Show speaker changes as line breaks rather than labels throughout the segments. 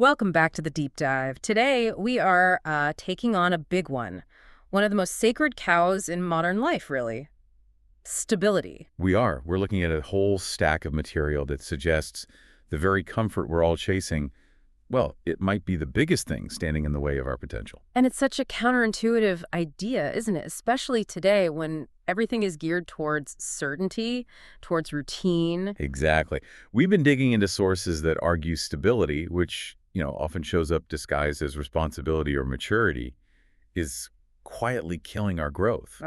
Welcome back to the deep dive. Today, we are taking on a big one of the most sacred cows in modern life, really. Stability.
We are. We're looking at a whole stack of material that suggests the very comfort we're all chasing, well, it might be the biggest thing standing in the way of our potential.
And it's such a counterintuitive idea, isn't it? Especially today when everything is geared towards certainty, towards routine.
Exactly. We've been digging into sources that argue stability, which, often shows up disguised as responsibility or maturity, is quietly killing our growth.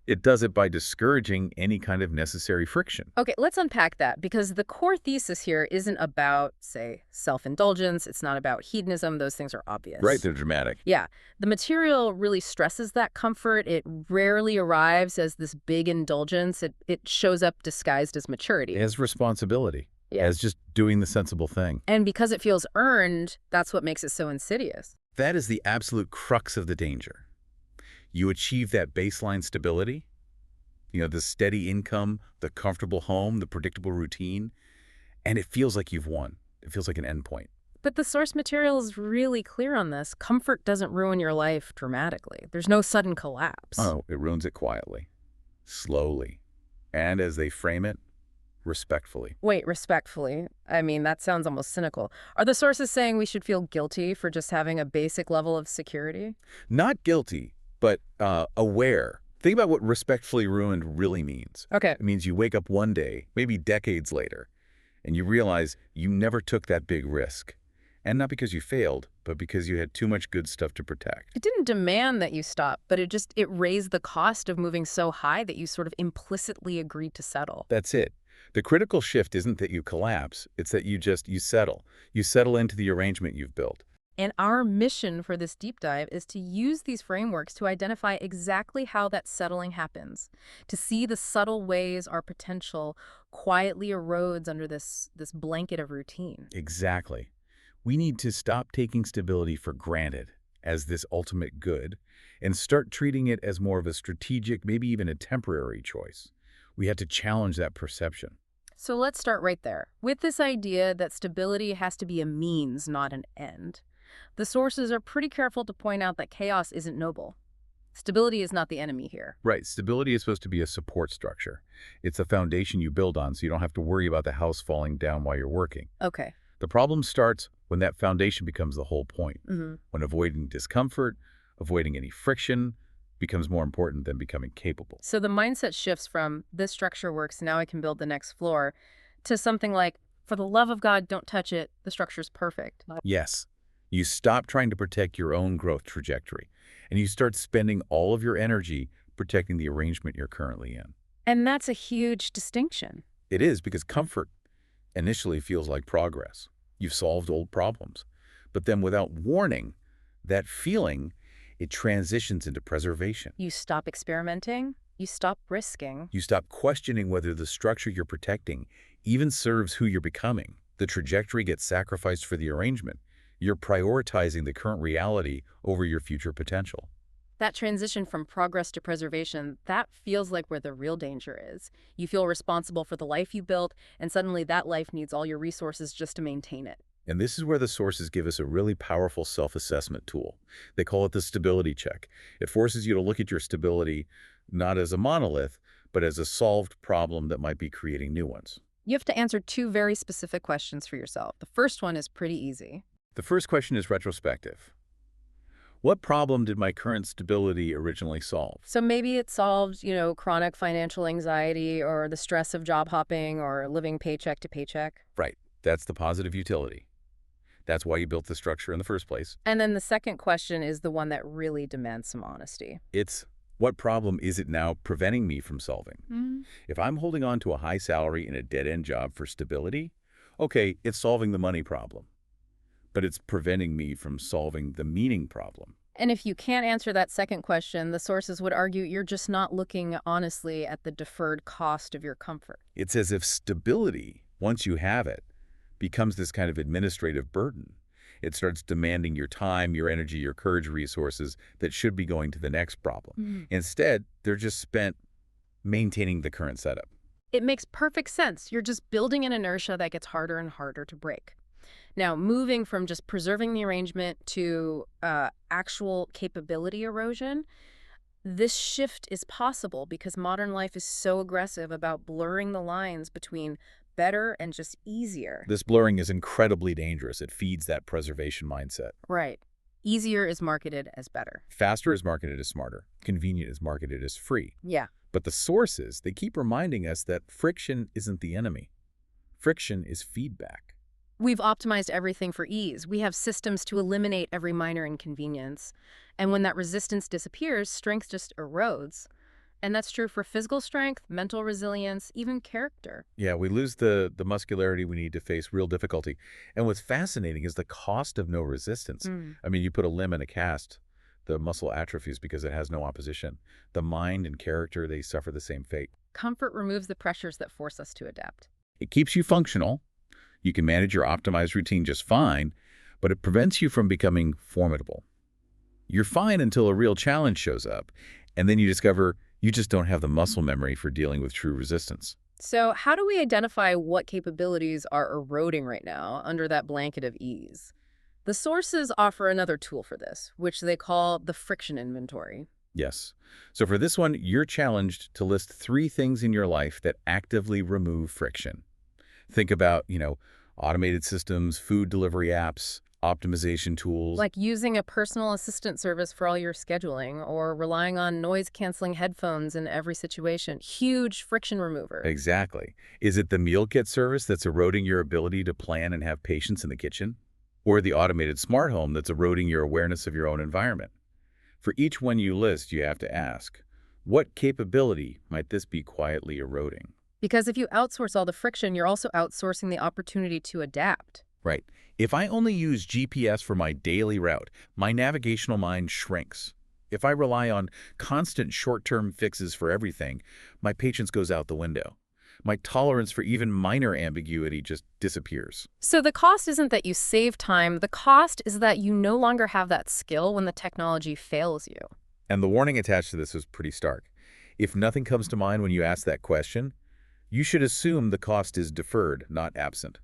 It does it by discouraging any kind of necessary friction.
Okay, let's unpack that because the core thesis here isn't about, say, self-indulgence. It's not about hedonism. Those things are obvious.
Right, they're dramatic.
Yeah, the material really stresses that comfort. It rarely arrives as this big indulgence. It shows up disguised as maturity.
As responsibility,
Yeah.
as just doing the sensible thing.
And because it feels earned, that's what makes it so insidious.
That is the absolute crux of the danger. You achieve that baseline stability, the steady income, the comfortable home, the predictable routine, and it feels like you've won. It feels like an endpoint.
But the source material is really clear on this. Comfort doesn't ruin your life dramatically. There's no sudden collapse.
Oh, it ruins it quietly, slowly, and as they frame it, respectfully.
Wait, respectfully. I mean, that sounds almost cynical. Are the sources saying we should feel guilty for just having a basic level of security?
Not guilty, but aware. Think about what respectfully ruined really means.
Okay.
It means you wake up one day, maybe decades later, and you realize you never took that big risk. And not because you failed, but because you had too much good stuff to protect.
It didn't demand that you stop, but it raised the cost of moving so high that you sort of implicitly agreed to settle.
That's it. The critical shift isn't that you collapse, it's that you settle. You settle into the arrangement you've built.
And our mission for this deep dive is to use these frameworks to identify exactly how that settling happens, to see the subtle ways our potential quietly erodes under this blanket of routine.
Exactly. We need to stop taking stability for granted as this ultimate good and start treating it as more of a strategic, maybe even a temporary choice. We have to challenge that perception.
So let's start right there, with this idea that stability has to be a means, not an end. The sources are pretty careful to point out that chaos isn't noble. Stability is not the enemy here.
Right. Stability is supposed to be a support structure. It's a foundation you build on so you don't have to worry about the house falling down while you're working.
Okay.
The problem starts when that foundation becomes the whole point.
Mm-hmm.
When avoiding discomfort, avoiding any friction, becomes more important than becoming capable.
So the mindset shifts from, this structure works, now I can build the next floor, to something like, for the love of God, don't touch it, the structure's perfect.
Yes. You stop trying to protect your own growth trajectory, and you start spending all of your energy protecting the arrangement you're currently in.
And that's a huge distinction.
It is because comfort initially feels like progress. You've solved old problems. But then without warning, that feeling, it transitions into preservation.
You stop experimenting, you stop risking.
You stop questioning whether the structure you're protecting even serves who you're becoming. The trajectory gets sacrificed for the arrangement. You're prioritizing the current reality over your future potential.
That transition from progress to preservation, that feels like where the real danger is. You feel responsible for the life you built, and suddenly that life needs all your resources just to maintain it.
And this is where the sources give us a really powerful self-assessment tool. They call it the stability check. It forces you to look at your stability not as a monolith, but as a solved problem that might be creating new ones.
You have to answer two very specific questions for yourself. The first one is pretty easy.
The first question is retrospective. What problem did my current stability originally solve?
So maybe it solved, chronic financial anxiety or the stress of job hopping or living paycheck to paycheck.
Right. That's the positive utility. That's why you built the structure in the first place.
And then the second question is the one that really demands some honesty.
It's, what problem is it now preventing me from solving? If I'm holding on to a high salary in a dead-end job for stability, okay, it's solving the money problem. But it's preventing me from solving the meaning problem.
And if you can't answer that second question, the sources would argue you're just not looking honestly at the deferred cost of your comfort.
It's as if stability, once you have it, becomes this kind of administrative burden. It starts demanding your time, your energy, your courage resources that should be going to the next problem. Instead, they're just spent maintaining the current setup.
It makes perfect sense. You're just building an inertia that gets harder and harder to break. Now, moving from just preserving the arrangement to actual capability erosion, this shift is possible because modern life is so aggressive about blurring the lines between better and just easier.
This blurring is incredibly dangerous. It feeds that preservation mindset.
Right. Easier is marketed as better.
Faster is marketed as smarter. Convenient is marketed as free.
Yeah.
But the sources, they keep reminding us that friction isn't the enemy. Friction is feedback.
We've optimized everything for ease. We have systems to eliminate every minor inconvenience. And when that resistance disappears, strength just erodes. And that's true for physical strength, mental resilience, even character.
Yeah, we lose the muscularity we need to face real difficulty. And what's fascinating is the cost of no resistance.
Mm.
I mean, you put a limb in a cast, the muscle atrophies because it has no opposition. The mind and character, they suffer the same fate.
Comfort removes the pressures that force us to adapt.
It keeps you functional. You can manage your optimized routine just fine, but it prevents you from becoming formidable. You're fine until a real challenge shows up, and then you discover you just don't have the muscle memory for dealing with true resistance.
So how do we identify what capabilities are eroding right now under that blanket of ease? The sources offer another tool for this, which they call the friction inventory.
Yes. So for this one, you're challenged to list 3 things in your life that actively remove friction. Think about, automated systems, food delivery apps, optimization tools.
Like using a personal assistant service for all your scheduling or relying on noise-canceling headphones in every situation. Huge friction remover.
Exactly. Is it the meal kit service that's eroding your ability to plan and have patience in the kitchen? Or the automated smart home that's eroding your awareness of your own environment? For each one you list, you have to ask, what capability might this be quietly eroding?
Because if you outsource all the friction, you're also outsourcing the opportunity to adapt.
Right. If I only use GPS for my daily route, my navigational mind shrinks. If I rely on constant short-term fixes for everything, my patience goes out the window. My tolerance for even minor ambiguity just disappears.
So the cost isn't that you save time. The cost is that you no longer have that skill when the technology fails you.
And the warning attached to this is pretty stark. If nothing comes to mind when you ask that question, you should assume the cost is deferred, not absent.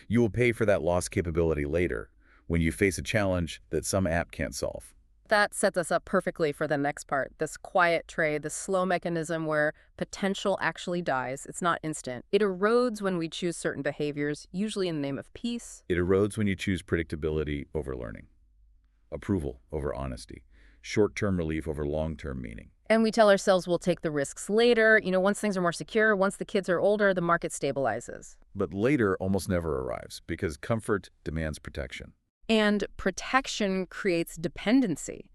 You will pay for that lost capability later when you face a challenge that some app can't solve.
That sets us up perfectly for the next part, this quiet trade, the slow mechanism where potential actually dies. It's not instant. It erodes when we choose certain behaviors, usually in the name of peace.
It erodes when you choose predictability over learning, approval over honesty, short-term relief over long-term meaning.
And we tell ourselves we'll take the risks later. Once things are more secure, once the kids are older, the market stabilizes.
But later almost never arrives because comfort demands protection.
And protection creates dependency.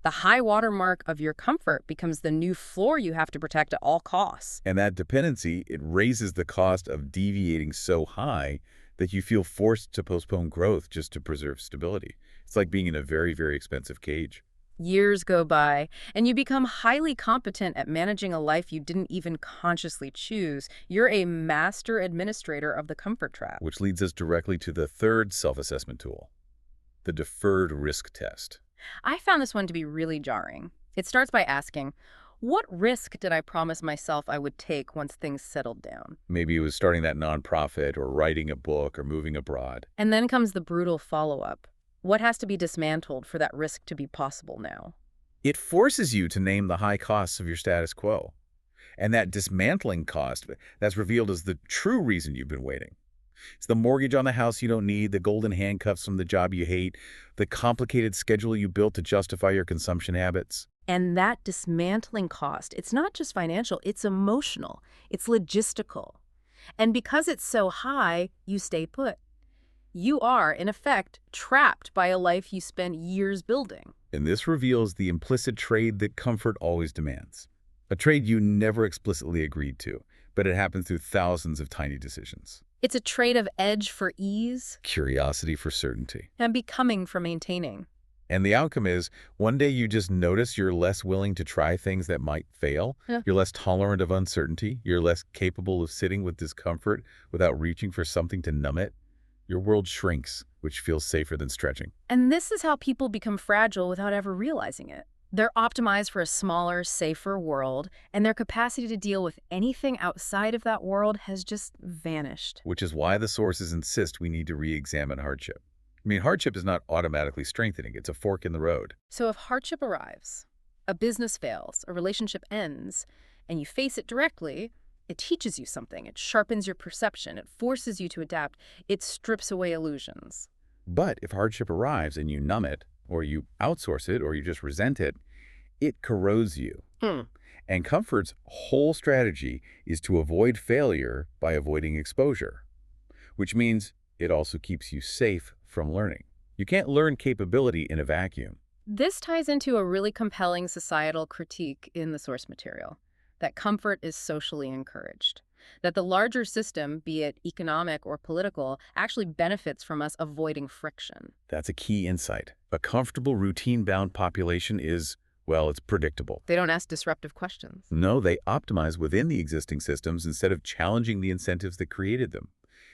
The high watermark of your comfort becomes the new floor you have to protect at all costs.
And that dependency, it raises the cost of deviating so high that you feel forced to postpone growth just to preserve stability. It's like being in a very, very expensive cage.
Years go by, and you become highly competent at managing a life you didn't even consciously choose. You're a master administrator of the comfort trap.
Which leads us directly to the third self-assessment tool, the deferred risk test.
I found this one to be really jarring. It starts by asking, what risk did I promise myself I would take once things settled down?
Maybe it was starting that nonprofit or writing a book or moving abroad.
And then comes the brutal follow-up. What has to be dismantled for that risk to be possible now?
It forces you to name the high costs of your status quo. And that dismantling cost, that's revealed as the true reason you've been waiting. It's the mortgage on the house you don't need, the golden handcuffs from the job you hate, the complicated schedule you built to justify your consumption habits.
And that dismantling cost, it's not just financial, it's emotional, it's logistical. And because it's so high, you stay put. You are, in effect, trapped by a life you spent years building.
And this reveals the implicit trade that comfort always demands. A trade you never explicitly agreed to, but it happens through thousands of tiny decisions.
It's a trade of edge for ease,
Curiosity for certainty.
and becoming for maintaining.
And the outcome is, one day you just notice you're less willing to try things that might fail.
Yeah.
You're less tolerant of uncertainty. You're less capable of sitting with discomfort without reaching for something to numb it. Your world shrinks, which feels safer than stretching.
And this is how people become fragile without ever realizing it. They're optimized for a smaller, safer world, and their capacity to deal with anything outside of that world has just vanished.
Which is why the sources insist we need to re-examine hardship. I mean, hardship is not automatically strengthening. It's a fork in the road.
So if hardship arrives, a business fails, a relationship ends, and you face it directly, it teaches you something. It sharpens your perception. It forces you to adapt. It strips away illusions.
But if hardship arrives and you numb it, or you outsource it, or you just resent it, it corrodes you.
Hmm.
And comfort's whole strategy is to avoid failure by avoiding exposure, which means it also keeps you safe from learning. You can't learn capability in a vacuum.
This ties into a really compelling societal critique in the source material, that comfort is socially encouraged, that the larger system, be it economic or political, actually benefits from us avoiding friction.
That's a key insight. A comfortable, routine-bound population is, well, it's predictable.
They don't ask disruptive questions.
No, they optimize within the existing systems instead of challenging the incentives that created them.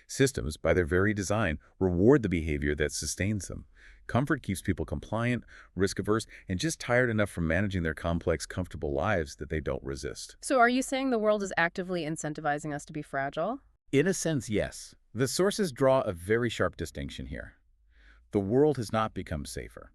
Systems, by their very design, reward the behavior that sustains them. Comfort keeps people compliant, risk-averse, and just tired enough from managing their complex, comfortable lives that they don't resist.
So are you saying the world is actively incentivizing us to be fragile?
In a sense, yes. The sources draw a very sharp distinction here. The world has not become safer.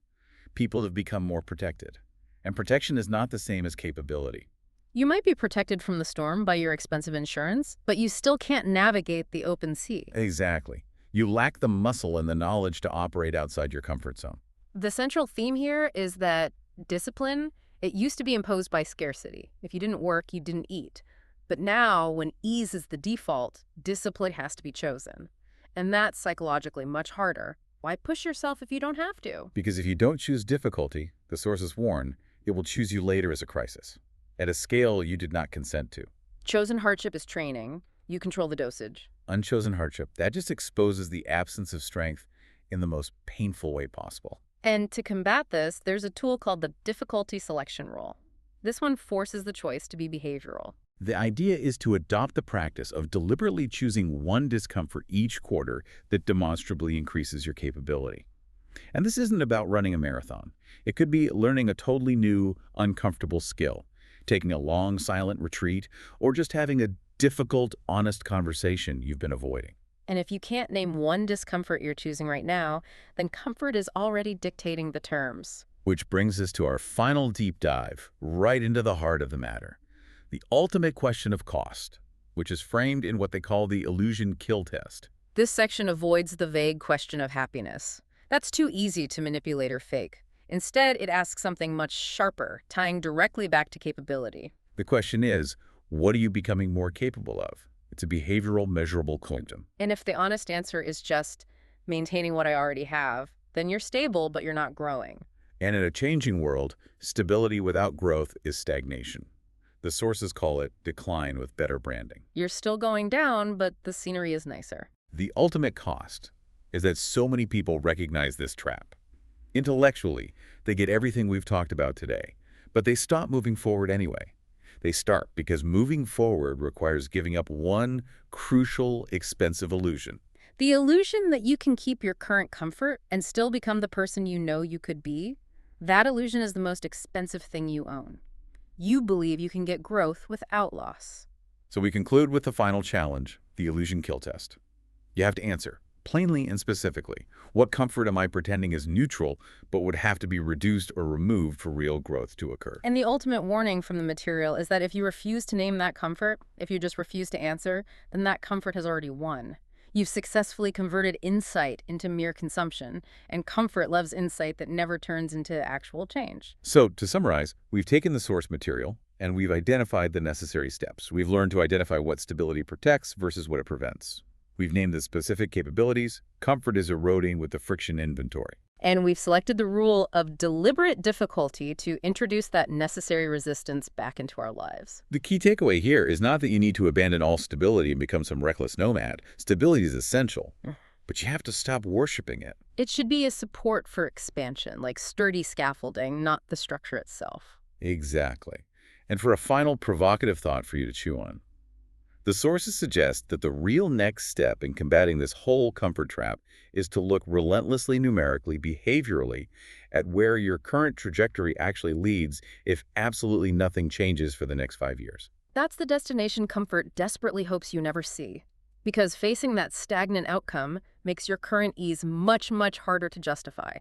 People have become more protected. And protection is not the same as capability.
You might be protected from the storm by your expensive insurance, but you still can't navigate the open sea.
Exactly. You lack the muscle and the knowledge to operate outside your comfort zone.
The central theme here is that discipline, it used to be imposed by scarcity. If you didn't work, you didn't eat. But now, when ease is the default, discipline has to be chosen. And that's psychologically much harder. Why push yourself if you don't have to?
Because if you don't choose difficulty, the sources warn, it will choose you later as a crisis, at a scale you did not consent to.
Chosen hardship is training. You control the dosage.
Unchosen hardship, that just exposes the absence of strength in the most painful way possible.
And to combat this, there's a tool called the difficulty selection rule. This one forces the choice to be behavioral.
The idea is to adopt the practice of deliberately choosing one discomfort each quarter that demonstrably increases your capability. And this isn't about running a marathon. It could be learning a totally new, uncomfortable skill, taking a long, silent retreat, or just having a difficult, honest conversation you've been avoiding.
And if you can't name one discomfort you're choosing right now, then comfort is already dictating the terms.
Which brings us to our final deep dive, right into the heart of the matter. The ultimate question of cost, which is framed in what they call the illusion kill test.
This section avoids the vague question of happiness. That's too easy to manipulate or fake. Instead, it asks something much sharper, tying directly back to capability.
The question is, what are you becoming more capable of? It's a behavioral, measurable question.
And if the honest answer is just maintaining what I already have, then you're stable, but you're not growing.
And in a changing world, stability without growth is stagnation. The sources call it decline with better branding.
You're still going down, but the scenery is nicer.
The ultimate cost is that so many people recognize this trap. Intellectually, they get everything we've talked about today, but they stop moving forward anyway. They start because moving forward requires giving up one crucial, expensive illusion.
The illusion that you can keep your current comfort and still become the person you know you could be, that illusion is the most expensive thing you own. You believe you can get growth without loss.
So we conclude with the final challenge, the illusion kill test. You have to answer, plainly and specifically, what comfort am I pretending is neutral but would have to be reduced or removed for real growth to occur?
And the ultimate warning from the material is that if you refuse to name that comfort, if you just refuse to answer, then that comfort has already won. You've successfully converted insight into mere consumption, and comfort loves insight that never turns into actual change.
So, to summarize, we've taken the source material and we've identified the necessary steps. We've learned to identify what stability protects versus what it prevents. We've named the specific capabilities. Comfort is eroding with the friction inventory.
And we've selected the rule of deliberate difficulty to introduce that necessary resistance back into our lives.
The key takeaway here is not that you need to abandon all stability and become some reckless nomad. Stability is essential, but you have to stop worshiping it.
It should be a support for expansion, like sturdy scaffolding, not the structure itself.
Exactly. And for a final provocative thought for you to chew on, The sources suggest that the real next step in combating this whole comfort trap is to look relentlessly numerically, behaviorally, at where your current trajectory actually leads if absolutely nothing changes for the next 5 years.
That's the destination comfort desperately hopes you never see. Because facing that stagnant outcome makes your current ease much, much harder to justify.